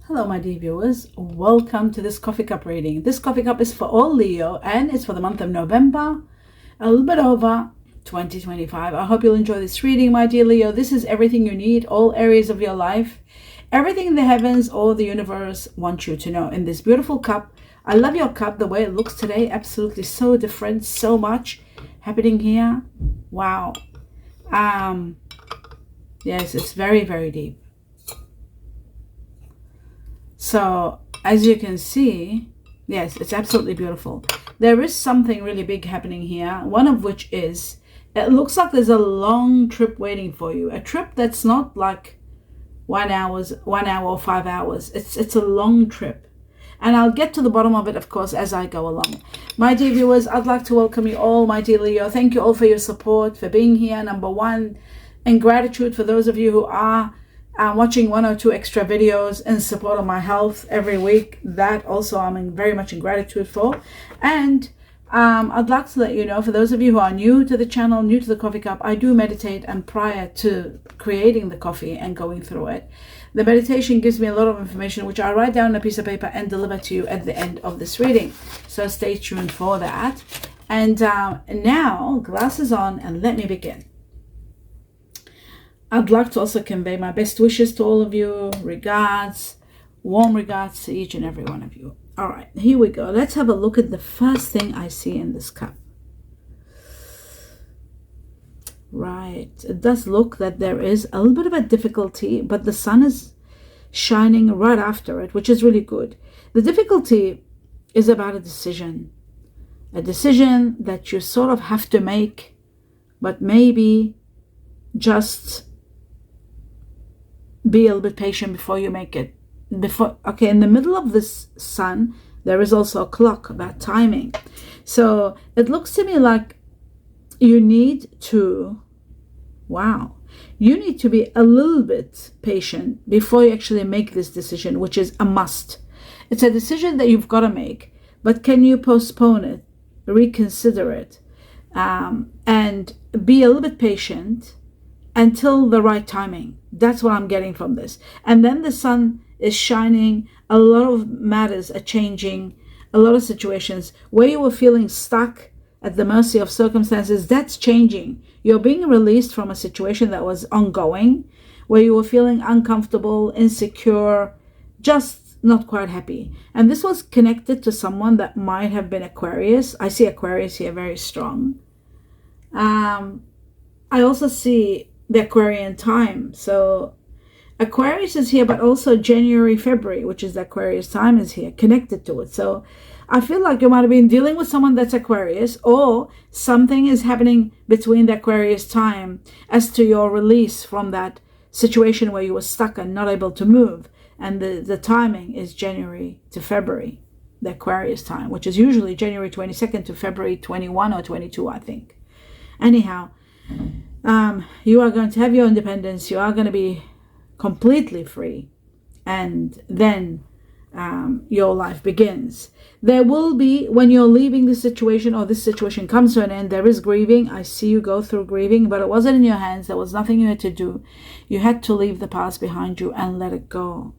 Hello my dear viewers, welcome to this coffee cup reading. This coffee cup is for all Leo and it's for the month of November, a little bit over 2025. I hope you'll enjoy this reading, my dear Leo. This is everything you need, all areas of your life, everything in the heavens or the universe wants you to know in this beautiful cup. I love your cup, the way it looks today, absolutely so different, so much happening here. Wow. Yes, it's very, very deep. So as you can see, yes, it's absolutely beautiful. There is something really big happening here, one of which is, it looks like there's a long trip waiting for you. A trip that's not like 1 hour or 5 hours. It's a long trip. And I'll get to the bottom of it, of course, as I go along. My dear viewers, I'd like to welcome you all, my dear Leo. Thank you all for your support, for being here, number one. And gratitude for those of you who are watching 1 or 2 extra videos in support of my health every week. That also I'm very much in gratitude for. And I'd like to let you know, for those of you who are new to the channel, new to the coffee cup, I do meditate, and prior to creating the coffee and going through it, the meditation gives me a lot of information which I write down on a piece of paper and deliver to you at the end of this reading. So stay tuned for that. And now, glasses on, and let me begin. I'd like to also convey my best wishes to all of you. Regards, warm regards to each and every one of you. All right, here we go. Let's have a look at the first thing I see in this cup. Right, it does look that there is a little bit of a difficulty, but the sun is shining right after it, which is really good. The difficulty is about a decision that you sort of have to make, but maybe just be a little bit patient before you make it. Okay, in the middle of this sun, there is also a clock about timing. So it looks to me like you need to be a little bit patient before you actually make this decision, which is a must. It's a decision that you've got to make, but can you postpone it, reconsider it, and be a little bit patient until the right timing? That's what I'm getting from this. And then the sun is shining. A lot of matters are changing. A lot of situations where you were feeling stuck at the mercy of circumstances, that's changing. You're being released from a situation that was ongoing, where you were feeling uncomfortable, insecure, just not quite happy. And this was connected to someone that might have been Aquarius. I see Aquarius here very strong. I also see the Aquarian time. So Aquarius is here, but also January, February, which is the Aquarius time, is here connected to it. So I feel like you might have been dealing with someone that's Aquarius, or something is happening between the Aquarius time as to your release from that situation where you were stuck and not able to move. And the timing is January to February, the Aquarius time, which is usually January 22nd to February 21 or 22, I think. Anyhow, you are going to have your independence. You are going to be completely free, and then your life begins. There will be, when you're leaving the situation, or this situation comes to an end, there is grieving. I see you go through grieving, but it wasn't in your hands. There was nothing you had to do. You had to leave the past behind you and let it go.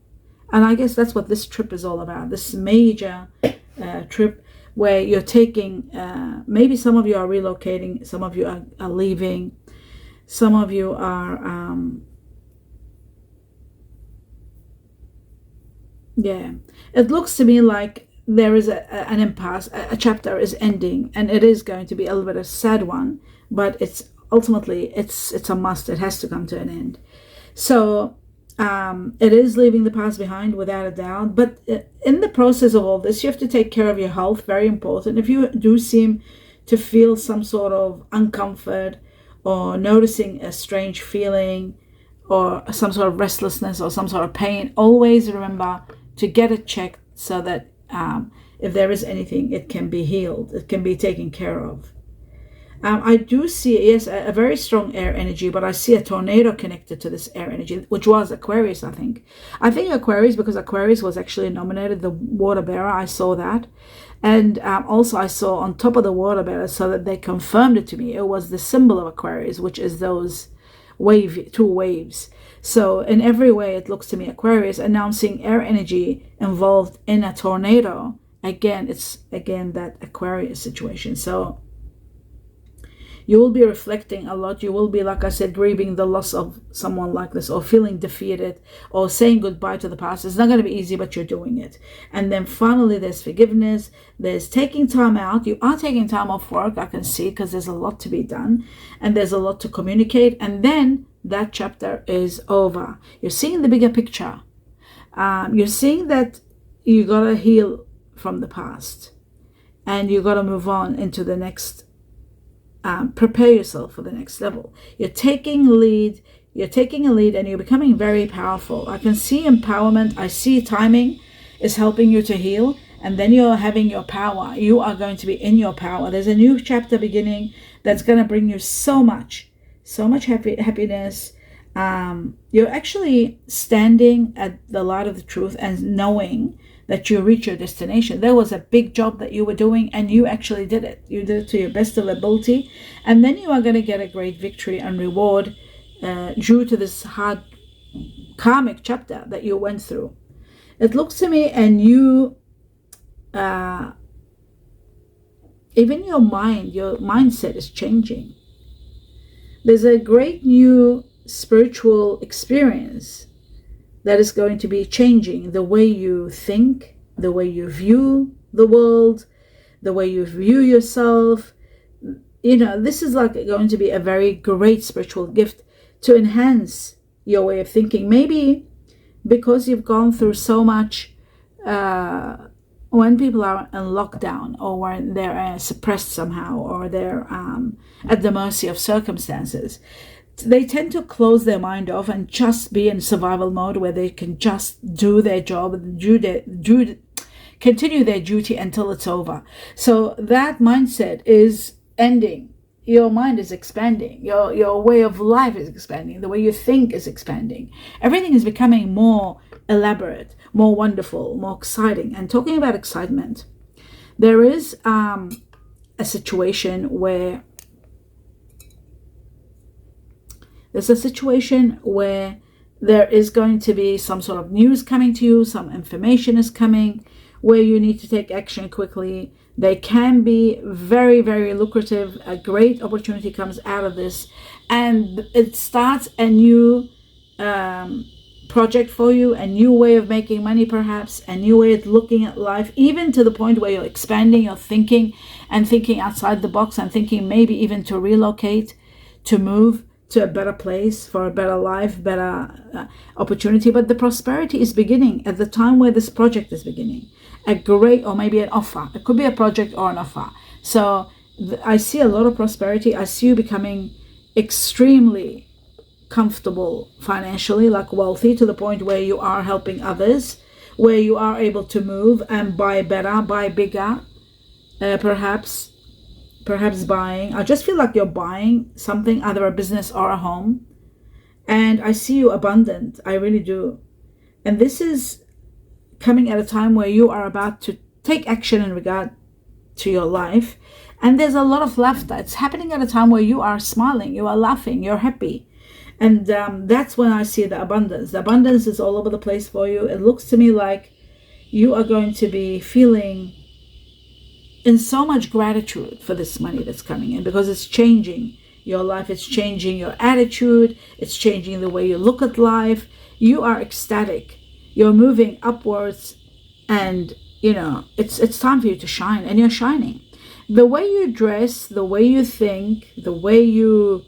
And I guess that's what this trip is all about, this major trip where you're taking, maybe some of you are relocating, some of you are leaving, some of you are, it looks to me like there is an impasse, a chapter is ending, and it is going to be a little bit of a sad one, but it's ultimately, it's a must. It has to come to an end. So it is leaving the past behind without a doubt, but in the process of all this, you have to take care of your health, very important. If you do seem to feel some sort of uncomfort, or noticing a strange feeling, or some sort of restlessness, or some sort of pain, always remember to get it checked so that if there is anything, it can be healed, it can be taken care of. I do see, yes, a very strong air energy, but I see a tornado connected to this air energy, which was Aquarius, I think. I think Aquarius, because Aquarius was actually nominated the water bearer. I saw that. And also I saw on top of the water bearer, so that they confirmed it to me, it was the symbol of Aquarius, which is those two waves. So in every way, it looks to me, Aquarius, announcing air energy involved in a tornado. Again, it's again that Aquarius situation. So you will be reflecting a lot. You will be, like I said, grieving the loss of someone like this, or feeling defeated, or saying goodbye to the past. It's not going to be easy, but you're doing it. And then finally, there's forgiveness. There's taking time out. You are taking time off work, I can see, because there's a lot to be done. And there's a lot to communicate. And then that chapter is over. You're seeing the bigger picture. You're seeing that you got to heal from the past. And you got to move on into the next. Prepare yourself for the next level. You're taking a lead, and you're becoming very powerful. I can see empowerment. I see timing is helping you to heal, and then you're having your power. You are going to be in your power. There's a new chapter beginning that's going to bring you so much happiness. You're actually standing at the light of the truth and knowing that you reach your destination. There was a big job that you were doing, and you actually did it. You did it to your best of ability, and then you are going to get a great victory and reward due to this hard karmic chapter that you went through. It looks to me, and you, even your mindset is changing. There's a great new spiritual experience that is going to be changing the way you think, the way you view the world, the way you view yourself. This is like going to be a very great spiritual gift to enhance your way of thinking. Maybe because you've gone through so much when people are in lockdown, or when they're suppressed somehow, or they're at the mercy of circumstances. They tend to close their mind off and just be in survival mode, where they can just do their job and continue their duty until it's over. So that mindset is ending. Your mind is expanding. Your way of life is expanding. The way you think is expanding. Everything is becoming more elaborate, more wonderful, more exciting. And talking about excitement, there is a situation where there is going to be some sort of news coming to you, some information is coming where you need to take action quickly. They can be very, very lucrative. A great opportunity comes out of this, and it starts a new project for you, a new way of making money, perhaps a new way of looking at life, even to the point where you're expanding your thinking and thinking outside the box, and thinking maybe even to relocate, to move to a better place, for a better life, better opportunity. But the prosperity is beginning at the time where this project is beginning. A great, or maybe an offer. It could be a project or an offer. So I see a lot of prosperity. I see you becoming extremely comfortable financially, like wealthy, to the point where you are helping others, where you are able to move and buy better, buy bigger, perhaps buying. I just feel like you're buying something, either a business or a home. And I see you abundant. I really do. And this is coming at a time where you are about to take action in regard to your life. And there's a lot of laughter. It's happening at a time where you are smiling, you are laughing, you're happy. And that's when I see the abundance. The abundance is all over the place for you. It looks to me like you are going to be feeling in so much gratitude for this money that's coming in, because it's changing your life. It's changing your attitude. It's changing the way you look at life. You are ecstatic. You're moving upwards, and it's time for you to shine, and you're shining. The way you dress, the way you think, the way you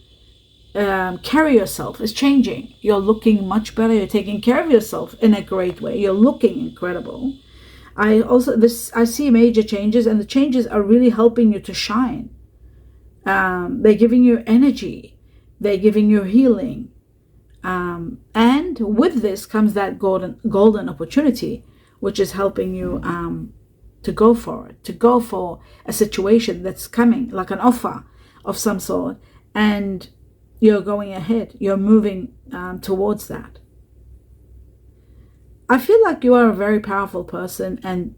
carry yourself is changing. You're looking much better. You're taking care of yourself in a great way. You're looking incredible. I see major changes, and the changes are really helping you to shine. They're giving you energy. They're giving you healing. And with this comes that golden opportunity, which is helping you to go for it, to go for a situation that's coming, like an offer of some sort, and you're going ahead. You're moving towards that. I feel like you are a very powerful person, and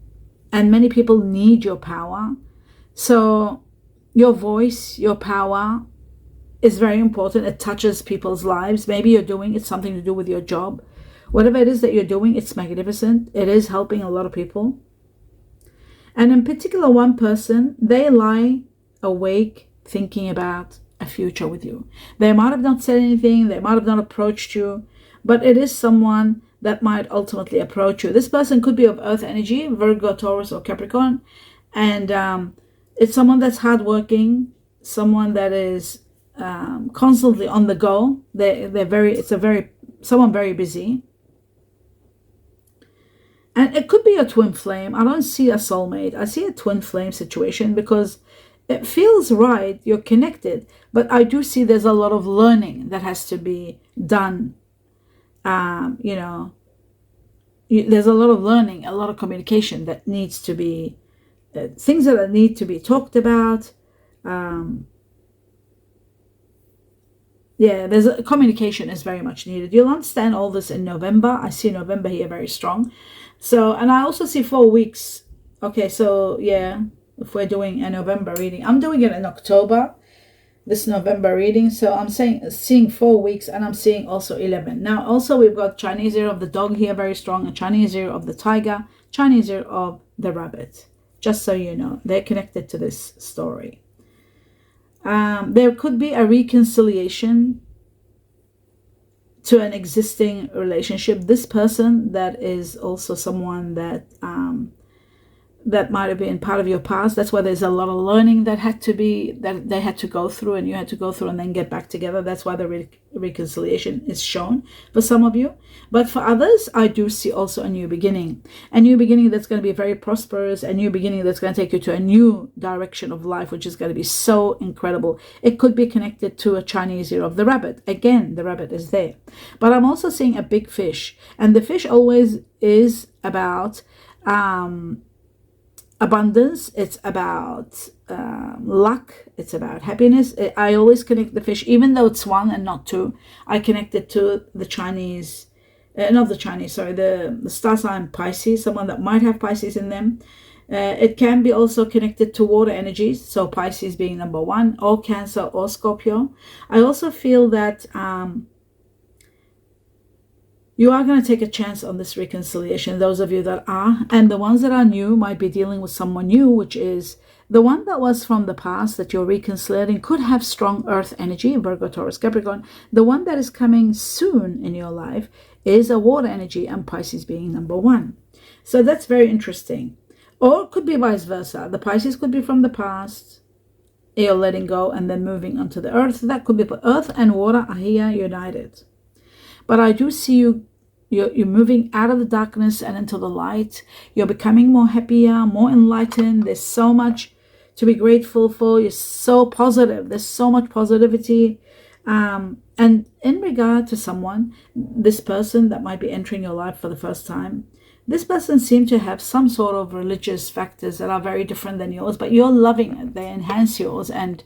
many people need your power. So your voice, your power is very important. It touches people's lives. Maybe you're doing it's something to do with your job. Whatever it is that you're doing, it's magnificent. It is helping a lot of people. And in particular, one person, they lie awake thinking about a future with you. They might have not said anything, they might have not approached you, but it is someone that might ultimately approach you. This person could be of earth energy, Virgo, Taurus, or Capricorn, and it's someone that's hardworking, someone that is constantly on the go. Someone very busy. And it could be a twin flame. I don't see a soulmate. I see a twin flame situation because it feels right. You're connected. But I do see there's a lot of learning that has to be done. There's a lot of learning, a lot of communication that needs to be, things that need to be talked about. Communication is very much needed. You'll understand all this in November. I see November here very strong. So, and I also see 4 weeks. Okay, so yeah, if we're doing a November reading, I'm doing it in October, this November reading. So I'm seeing 4 weeks, and I'm seeing also 11. Now, also we've got Chinese year of the dog here very strong, and Chinese year of the tiger, Chinese year of the rabbit. Just so you know, they're connected to this story. There could be a reconciliation to an existing relationship. This person that is also someone that that might have been part of your past. That's why there's a lot of learning that they had to go through, and you had to go through and then get back together. That's why the reconciliation is shown for some of you. But for others, I do see also a new beginning that's going to be very prosperous, a new beginning that's going to take you to a new direction of life, which is going to be so incredible. It could be connected to a Chinese year of the rabbit. Again, the rabbit is there. But I'm also seeing a big fish, and the fish always is about abundance. It's about luck. It's about happiness. I always connect the fish, even though it's one and not two. I connect it to the Chinese, the star sign Pisces, someone that might have Pisces in them. It can be also connected to water energies, so Pisces being number one, or Cancer or Scorpio. I also feel that you are going to take a chance on this reconciliation, those of you that are, and the ones that are new might be dealing with someone new, which is the one that was from the past that you're reconciliating could have strong earth energy, Virgo, Taurus, Capricorn. The one that is coming soon in your life is a water energy, and Pisces being number one. So that's very interesting. Or it could be vice versa. The Pisces could be from the past, you're letting go and then moving onto the earth. That could be, earth and water are here united. But I do see you're moving out of the darkness and into the light. You're becoming more happier, more enlightened. There's so much to be grateful for. You're so positive. There's so much positivity. And in regard to someone, this person that might be entering your life for the first time, this person seems to have some sort of religious factors that are very different than yours, but you're loving it. They enhance yours, and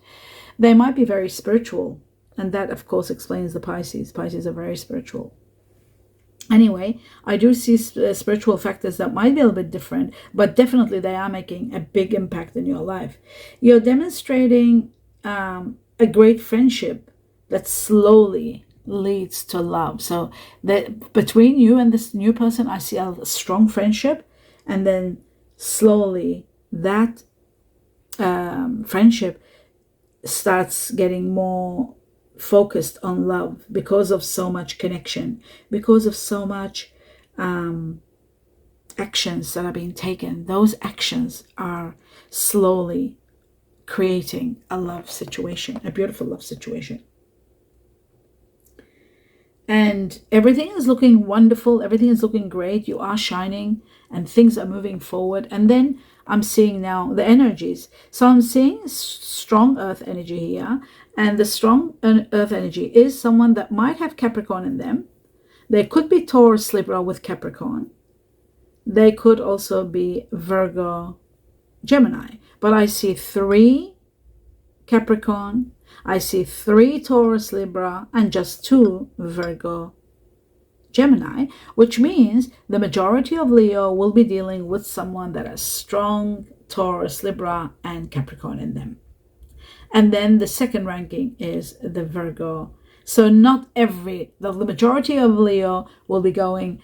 they might be very spiritual. And that, of course, explains the Pisces. Pisces are very spiritual. Anyway, I do see spiritual factors that might be a little bit different, but definitely they are making a big impact in your life. You're demonstrating a great friendship that slowly leads to love. So that between you and this new person, I see a strong friendship, and then slowly that friendship starts getting more focused on love because of so much connection, because of so much actions that are being taken. Those actions are slowly creating a love situation, a beautiful love situation. And everything is looking wonderful. Everything is looking great. You are shining and things are moving forward. And then I'm seeing now the energies. So I'm seeing strong earth energy here. And the strong earth energy is someone that might have Capricorn in them. They could be Taurus, Libra with Capricorn. They could also be Virgo, Gemini. But I see 3 Capricorn, I see 3 Taurus, Libra, and just 2 Virgo, Gemini, which means the majority of Leo will be dealing with someone that has strong Taurus, Libra, and Capricorn in them. And then the second ranking is the Virgo. So not the majority of Leo will be dealing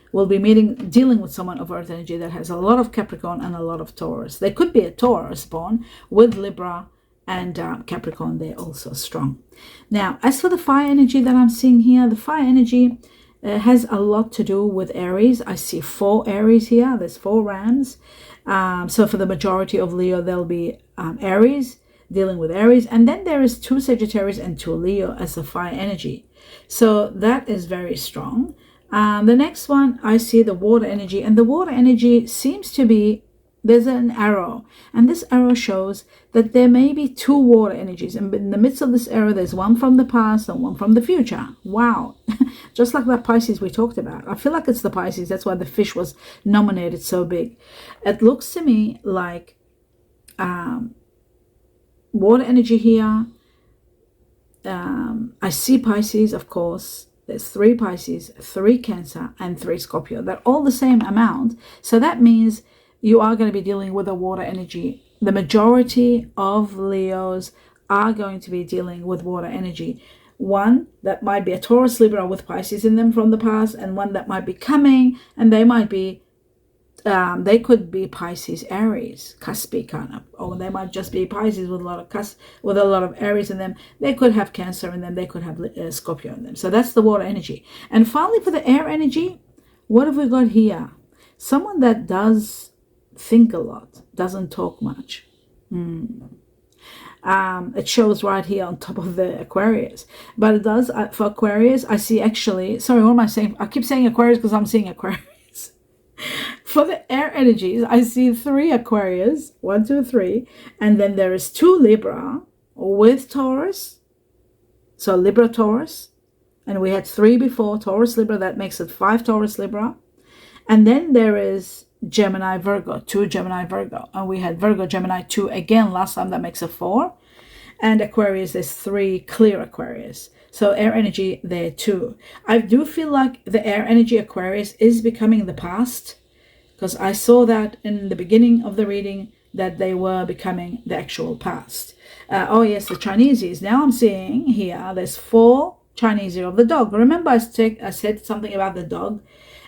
with someone of Earth energy that has a lot of Capricorn and a lot of Taurus. They could be a Taurus born with Libra and Capricorn. They're also strong. Now, as for the fire energy that I'm seeing here, the fire energy has a lot to do with Aries. I see 4 Aries here. There's 4 Rams. So for the majority of Leo, there'll be Aries, dealing with Aries, and then there is 2 Sagittarius and 2 Leo as a fire energy. So that is very strong. The next one, I see the water energy, and the water energy seems to be, there's an arrow, and this arrow shows that there may be 2 water energies, and in the midst of this arrow, there's one from the past and one from the future. Wow. Just like that Pisces we talked about. I feel like it's the Pisces. That's why the fish was nominated so big. It looks to me like water energy here. I see Pisces, of course. There's 3 Pisces, 3 Cancer, and 3 Scorpio. They're all the same amount. So that means you are going to be dealing with a water energy. The majority of Leos are going to be dealing with water energy. One that might be a Taurus Libra with Pisces in them from the past, and one that might be coming, and they might be they could be Pisces Aries, cuspy kind of, or they might just be Pisces with a lot of Aries in them. They could have Cancer in them. They could have Scorpio in them. So that's the water energy. And finally, for the air energy, what have we got here? Someone that does think a lot, doesn't talk much. It shows right here on top of the Aquarius, but it does for Aquarius. I see actually. Sorry, what am I saying? I keep saying Aquarius because I'm seeing Aquarius. For the air energies, I see 3 Aquarius, 1, 2, 3, and then there is 2 Libra with Taurus. So Libra, Taurus, and we had 3 before, Taurus, Libra. That makes it 5 Taurus, Libra, and then there is Gemini, Virgo, 2 Gemini, Virgo, and we had Virgo, Gemini, 2 again last time. That makes it 4, and Aquarius is 3 clear Aquarius. So air energy there too. I do feel like the air energy Aquarius is becoming the past, because I saw that in the beginning of the reading that they were becoming the actual past. Oh yes, the Chineses. Now I'm seeing here there's 4 Chinese year of the dog. Remember I said something about the dog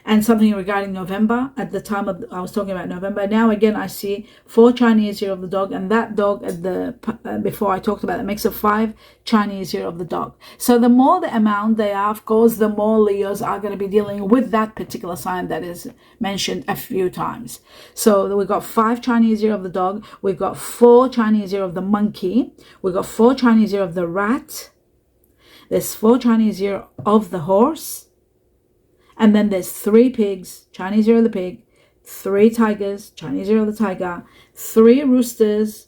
and something regarding November at the time of I was talking about November. Now again I see 4 Chinese year of the dog, and that dog at the before I talked about it makes it 5 Chinese year of the dog. So the more the amount they are, of course, the more Leos are going to be dealing with that particular sign that is mentioned a few times. So we've got 5 Chinese year of the dog, we've got 4 Chinese year of the monkey, we've got 4 Chinese year of the rat, there's 4 Chinese year of the horse, and then there's 3 pigs, Chinese year of the pig, 3 tigers, Chinese year of the tiger, 3 roosters,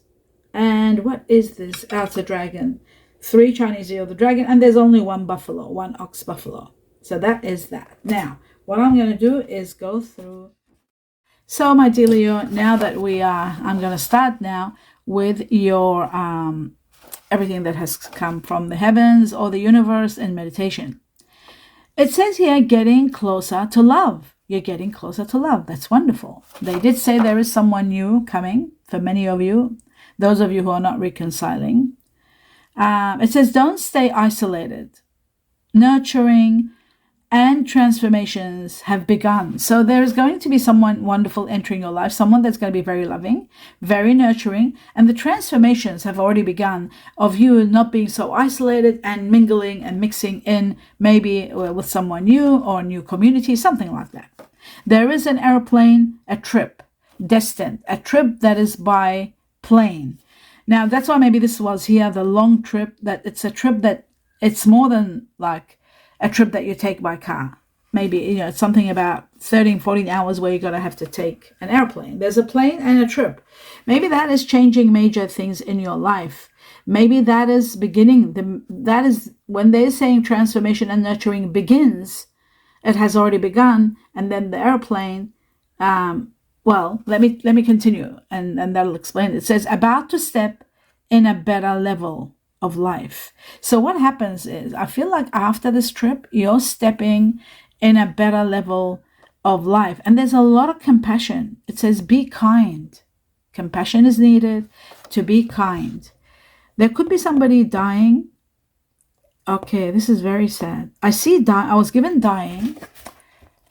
and what is this? It's a dragon. 3 Chinese year of the dragon, and there's only 1 buffalo, 1 ox buffalo. So that is that. Now, what I'm going to do is go through. So, my dear Leo, now that I'm going to start now with your everything that has come from the heavens or the universe in meditation. It says here, getting closer to love. You're getting closer to love. That's wonderful. They did say there is someone new coming for many of you, those of you who are not reconciling. It says, don't stay isolated. Nurturing and transformations have begun. So there is going to be someone wonderful entering your life, someone that's going to be very loving, very nurturing, and the transformations have already begun of you not being so isolated and mingling and mixing in maybe with someone new or a new community, something like that. There is an airplane, a trip destined, a trip that is by plane. Now that's why maybe this was here, the long trip, that it's a trip that it's more than like a trip that you take by car. Maybe, it's something about 13, 14 hours where you're going to have to take an airplane. There's a plane and a trip. Maybe that is changing major things in your life. Maybe that is that is when they're saying transformation and nurturing begins, it has already begun. And then the airplane, well, let me continue and that'll explain it. It says, about to step in a better level of life. So what happens is, I feel like after this trip, you're stepping in a better level of life. And there's a lot of compassion. It says, be kind. Compassion is needed to be kind. There could be somebody dying. Okay, this is very sad. I see I was given dying,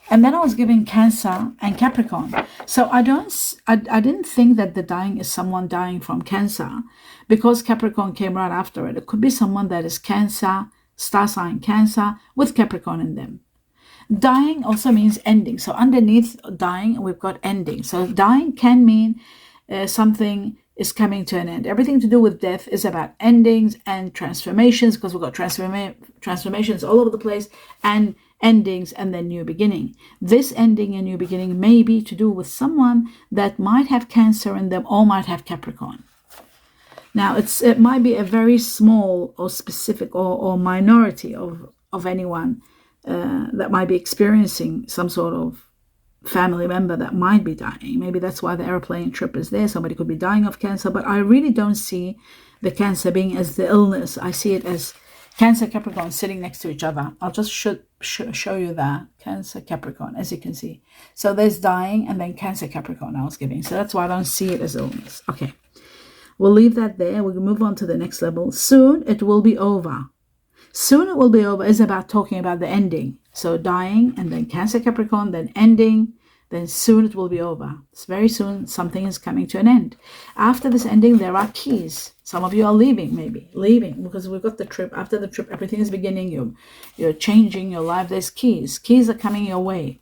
and then I was given Cancer and Capricorn. So I didn't think that the dying is someone dying from Cancer, because Capricorn came right after it. It could be someone that is Cancer, star sign Cancer, with Capricorn in them. Dying also means ending. So underneath dying, we've got ending. So dying can mean something is coming to an end. Everything to do with death is about endings and transformations, because we've got transformations all over the place, and endings and then new beginning. This ending and new beginning may be to do with someone that might have Cancer in them or might have Capricorn. Now, it might be a very small or specific or minority of anyone that might be experiencing some sort of family member that might be dying. Maybe that's why the airplane trip is there. Somebody could be dying of cancer, but I really don't see the cancer being as the illness. I see it as Cancer, Capricorn sitting next to each other. I'll just show you that. Cancer, Capricorn, as you can see. So there's dying and then Cancer, Capricorn I was giving. So that's why I don't see it as illness. Okay, we'll leave that there. We'll move on to the next level. Soon it will be over. Soon it will be over is about talking about the ending. So dying and then Cancer, Capricorn, then ending, then soon it will be over. It's very soon something is coming to an end. After this ending, there are keys. Some of you are leaving, maybe. Leaving, because we've got the trip. After the trip, everything is beginning. You're changing your life. There's keys. Keys are coming your way.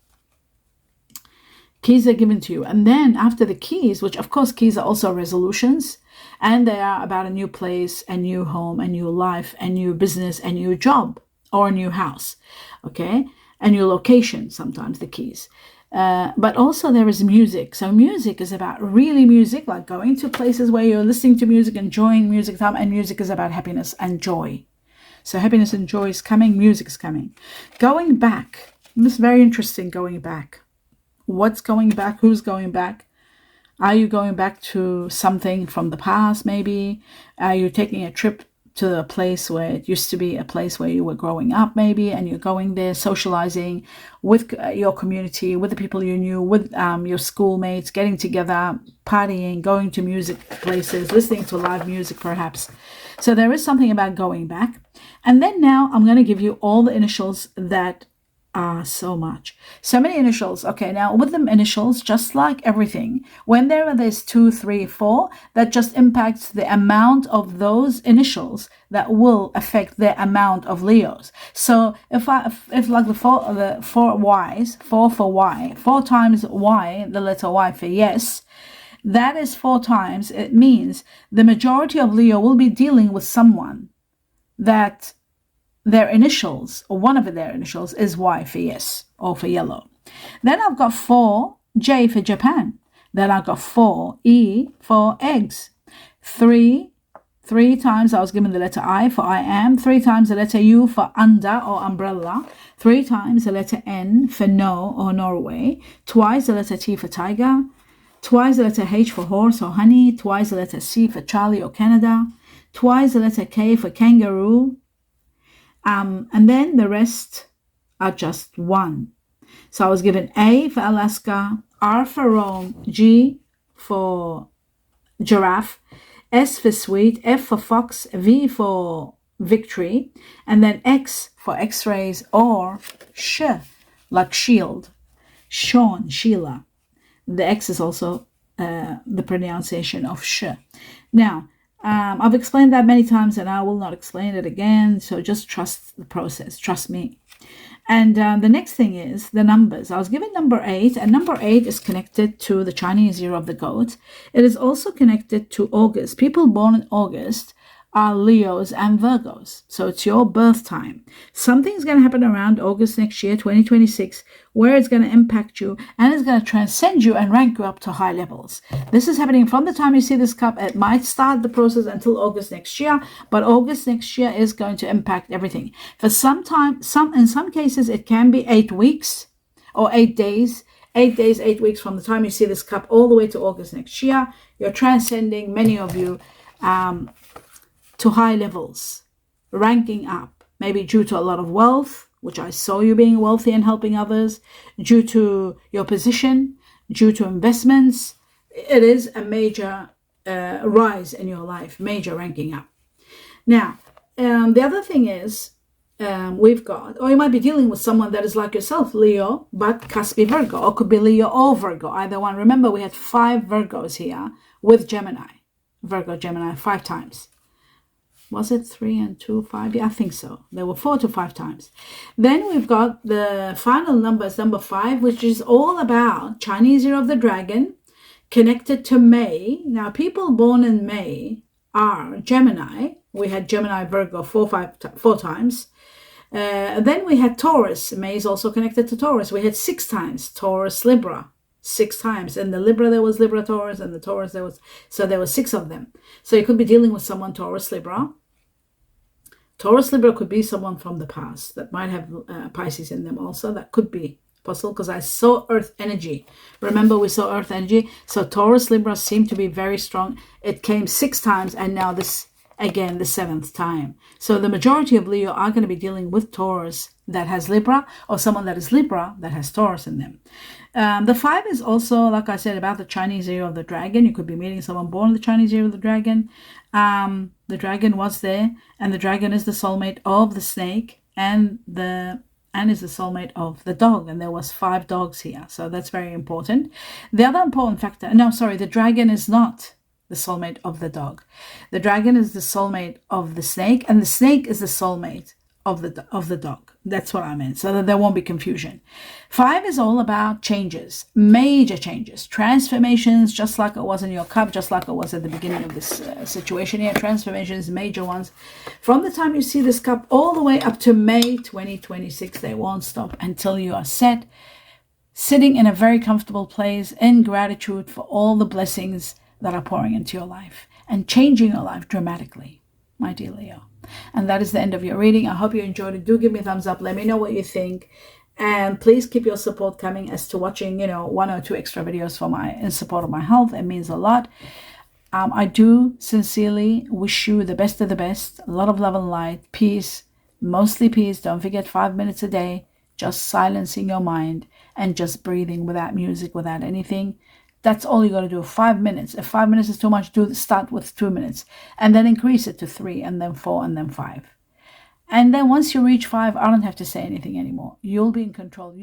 Keys are given to you. And then after the keys, which of course keys are also resolutions, and they are about a new place, a new home, a new life, a new business, a new job, or a new house, okay? A new location, sometimes the keys. But also there is music. So music is about really music, like going to places where you're listening to music, enjoying music time, and music is about happiness and joy. So happiness and joy is coming, music is coming. Going back, this is very interesting, going back. What's going back? Who's going back? Are you going back to something from the past, maybe? Are you taking a trip to a place where it used to be a place where you were growing up, maybe, and you're going there, socializing with your community, with the people you knew, with your schoolmates, getting together, partying, going to music places, listening to live music, perhaps. So there is something about going back. And then now I'm going to give you all the initials that so many initials. Okay, now with them initials, just like everything, when there's 2, 3, 4, that just impacts the amount of those initials that will affect the amount of Leos. So if like the four Y's, 4 for Y, 4 times Y, the letter Y for yes, that is 4 times. It means the majority of Leo will be dealing with someone that their initials, or one of their initials, is Y for yes, or for yellow. Then I've got 4, J for Japan. Then I've got 4, E for eggs. 3 times I was given the letter I for I am. 3 times the letter U for under or umbrella. 3 times the letter N for no or Norway. Twice the letter T for tiger. Twice the letter H for horse or honey. Twice the letter C for Charlie or Canada. Twice the letter K for kangaroo. And then the rest are just 1. So I was given A for Alaska, R for Rome, G for giraffe, S for sweet, F for fox, V for victory, and then X for x-rays, or Sh, like shield, Sean, Sheila. The X is also the pronunciation of Sh. Now, I've explained that many times and I will not explain it again. So just trust the process. Trust me. And the next thing is the numbers. I was given number 8, and number 8 is connected to the Chinese year of the goat. It is also connected to August. People born in August are Leos and Virgos. So it's your birth time. Something's going to happen around August next year, 2026, where it's going to impact you and it's going to transcend you and rank you up to high levels. This is happening from the time you see this cup. It might start the process until August next year, but August next year is going to impact everything. For some time, in some cases, it can be 8 weeks or 8 days. 8 days, 8 weeks from the time you see this cup all the way to August next year. You're transcending, many of you, to high levels, ranking up, maybe due to a lot of wealth, which I saw you being wealthy and helping others, due to your position, due to investments. It is a major rise in your life, major ranking up. Now, the other thing is, we've got, or you might be dealing with someone that is like yourself, Leo, but Caspi Virgo, or could be Leo or Virgo, either one. Remember, we had 5 Virgos here with Gemini, Virgo, Gemini, 5 times. Was it 3 and 2, 5? Yeah, I think so. There were 4 to 5 times. Then we've got the final number is number 5, which is all about Chinese Year of the Dragon, connected to May. Now, people born in May are Gemini. We had Gemini, Virgo 4 times. Then we had Taurus. May is also connected to Taurus. We had 6 times. Taurus, Libra, 6 times. And the Libra, there was Libra, Taurus, and the Taurus, there were 6 of them. So you could be dealing with someone Taurus, Libra. Taurus, Libra could be someone from the past that might have Pisces in them also. That could be possible because I saw Earth energy. Remember, we saw Earth energy. So Taurus, Libra seem to be very strong. It came 6 times, and now this, again, the 7th time. So the majority of Leo are going to be dealing with Taurus that has Libra, or someone that is Libra that has Taurus in them. The 5 is also, like I said, about the Chinese Year of the Dragon. You could be meeting someone born in the Chinese Year of the Dragon. The dragon was there, and the dragon is the soulmate of the snake, and is the soulmate of the dog. And there was 5 dogs here, so that's very important. The other important factor, the dragon is not the soulmate of the dog. The dragon is the soulmate of the snake, and the snake is the soulmate of the dog. That's what I meant, so that there won't be confusion. 5 is all about changes, major changes, transformations, just like it was in your cup, just like it was at the beginning of this situation here. Transformations, major ones. From the time you see this cup all the way up to May 2026, they won't stop until you are sitting in a very comfortable place in gratitude for all the blessings that are pouring into your life and changing your life dramatically, my dear Leo. And that is the end of your reading. I hope you enjoyed it. Do give me a thumbs up. Let me know what you think. And please keep your support coming as to watching, 1 or 2 extra videos in support of my health. It means a lot. I do sincerely wish you the best of the best. A lot of love and light. Peace. Mostly peace. Don't forget 5 minutes a day. Just silencing your mind and just breathing without music, without anything. That's all you got to do. 5 minutes. If 5 minutes is too much, start with 2 minutes. And then increase it to 3, and then 4, and then 5. And then once you reach 5, I don't have to say anything anymore. You'll be in control.